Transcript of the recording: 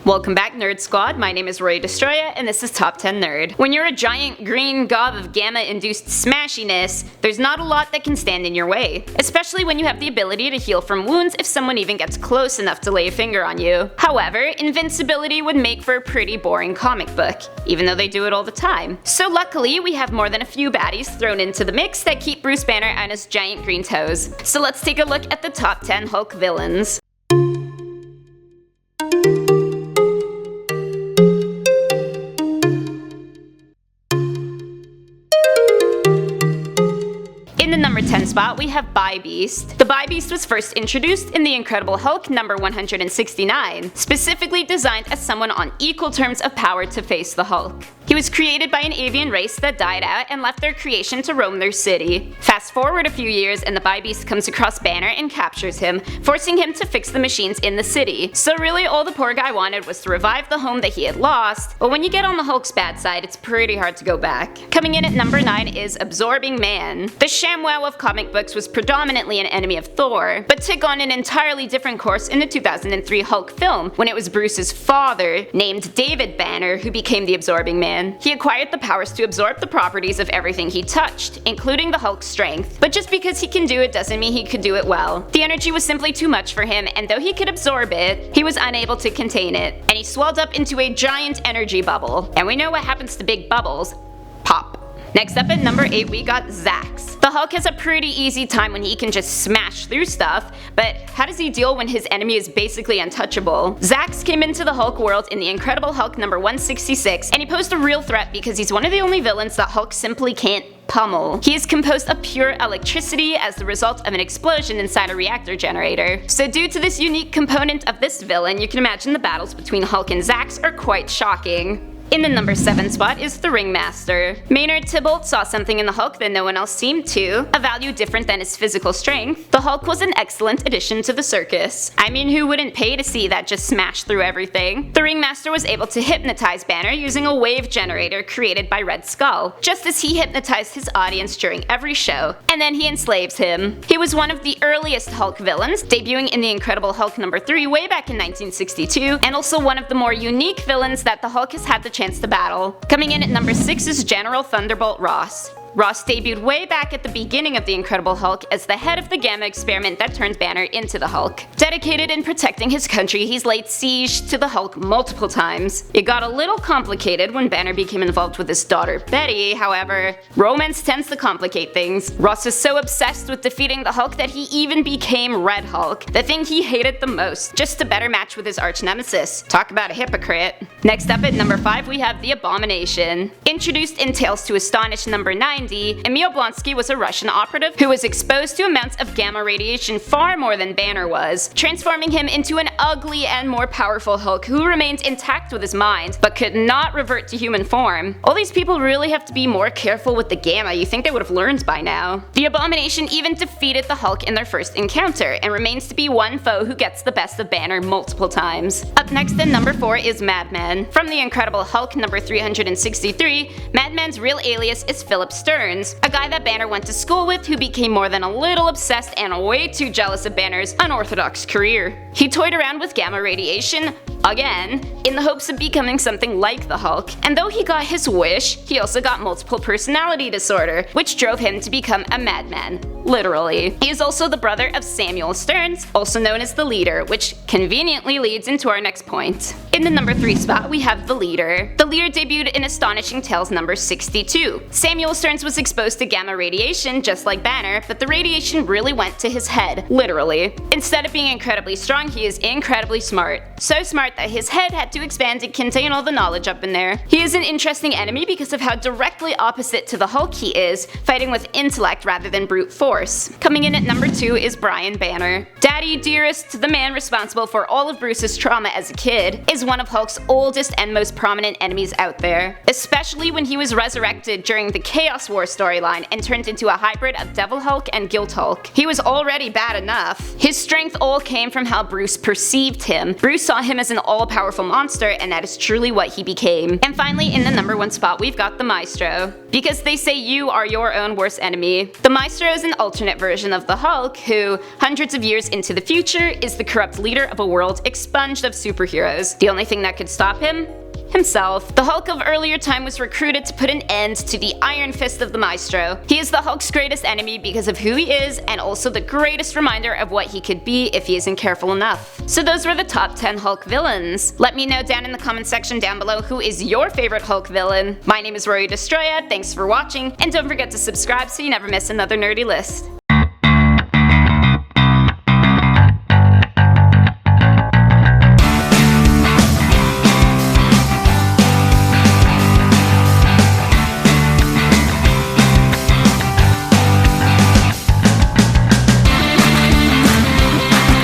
Welcome back, Nerd Squad. My name is Roy Destroya, and this is Top 10 Nerd. When you're a giant green gob of gamma-induced smashiness, there's not a lot that can stand in your way, especially when you have the ability to heal from wounds if someone even gets close enough to lay a finger on you. However, invincibility would make for a pretty boring comic book, even though they do it all the time. So luckily, we have more than a few baddies thrown into the mix that keep Bruce Banner on his giant green toes. So let's take a look at the top 10 Hulk villains. In the number 10 spot, we have Bi-Beast. The Bi-Beast was first introduced in The Incredible Hulk number 169, specifically designed as someone on equal terms of power to face the Hulk. He was created by an avian race that died out and left their creation to roam their city. Fast forward a few years and the Bi-Beast comes across Banner and captures him, forcing him to fix the machines in the city. So really all the poor guy wanted was to revive the home that he had lost, but when you get on the Hulk's bad side, it's pretty hard to go back. Coming in at number 9 is Absorbing Man. The ShamWow of comic books was predominantly an enemy of Thor, but took on an entirely different course in the 2003 Hulk film when it was Bruce's father, named David Banner, who became the Absorbing Man. He acquired the powers to absorb the properties of everything he touched, including the Hulk's strength. But just because he can do it doesn't mean he could do it well. The energy was simply too much for him, and though he could absorb it, he was unable to contain it, and he swelled up into a giant energy bubble. And we know what happens to big bubbles. Pop. Next up at number 8 we got Zax. The Hulk has a pretty easy time when he can just smash through stuff, but how does he deal when his enemy is basically untouchable? Zax came into the Hulk world in The Incredible Hulk number 166, and he posed a real threat because he's one of the only villains that Hulk simply can't pummel. He is composed of pure electricity as the result of an explosion inside a reactor generator. So due to this unique component of this villain, you can imagine the battles between Hulk and Zax are quite shocking. In the number 7 spot is the Ringmaster. Maynard Tybalt saw something in the Hulk that no one else seemed to, a value different than his physical strength. The Hulk was an excellent addition to the circus. I mean, who wouldn't pay to see that just smash through everything? The Ringmaster was able to hypnotize Banner using a wave generator created by Red Skull, just as he hypnotized his audience during every show, and then he enslaves him. He was one of the earliest Hulk villains, debuting in The Incredible Hulk number 3 way back in 1962, and also one of the more unique villains that the Hulk has had the chance to battle. Coming in at number 6 is General Thunderbolt Ross. Ross debuted way back at the beginning of The Incredible Hulk as the head of the Gamma experiment that turned Banner into the Hulk. Dedicated in protecting his country, he's laid siege to the Hulk multiple times. It got a little complicated when Banner became involved with his daughter Betty, however, romance tends to complicate things. Ross is so obsessed with defeating the Hulk that he even became Red Hulk, the thing he hated the most, just to better match with his arch nemesis. Talk about a hypocrite. Next up at number 5 we have the Abomination. Introduced in Tales to Astonish number 90, Emil Blonsky was a Russian operative who was exposed to amounts of gamma radiation far more than Banner was, transforming him into an ugly and more powerful Hulk who remained intact with his mind, but could not revert to human form. All these people really have to be more careful with the gamma, you think they would have learned by now. The Abomination even defeated the Hulk in their first encounter, and remains to be one foe who gets the best of Banner multiple times. Up next at number 4 is Madman. From The Incredible Hulk number 363, Madman's real alias is Philip Stearns, a guy that Banner went to school with who became more than a little obsessed and way too jealous of Banner's unorthodox career. He toyed around with gamma radiation, again, in the hopes of becoming something like the Hulk, and though he got his wish, he also got multiple personality disorder, which drove him to become a madman. Literally. He is also the brother of Samuel Stearns, also known as the Leader, which conveniently leads into our next point. In the number 3 spot we have the Leader. The Leader debuted in Astonishing Tales number 62. Samuel Stearns was exposed to gamma radiation just like Banner, but the radiation really went to his head, literally. Instead of being incredibly strong, he is incredibly smart. So smart that his head had to expand to contain all the knowledge up in there. He is an interesting enemy because of how directly opposite to the Hulk he is, fighting with intellect rather than brute force. Coming in at number 2 is Brian Banner. Daddy Dearest, the man responsible for all of Bruce's trauma as a kid, is one of Hulk's oldest and most prominent enemies out there, especially when he was resurrected during the Chaos War storyline and turned into a hybrid of Devil Hulk and Guilt Hulk. He was already bad enough. His strength all came from how Bruce perceived him. Bruce saw him as an all-powerful monster, and that is truly what he became. And finally, in the number 1 spot we've got the Maestro. Because they say you are your own worst enemy. The Maestro is an alternate version of the Hulk who, hundreds of years into the future, is the corrupt leader of a world expunged of superheroes. The only thing that could stop him? Himself. The Hulk of earlier time was recruited to put an end to the Iron Fist of the Maestro. He is the Hulk's greatest enemy because of who he is, and also the greatest reminder of what he could be if he isn't careful enough. So those were the top 10 Hulk villains. Let me know down in the comment section down below who is your favorite Hulk villain. My name is Rory Destroya, thanks for watching, and don't forget to subscribe so you never miss another nerdy list.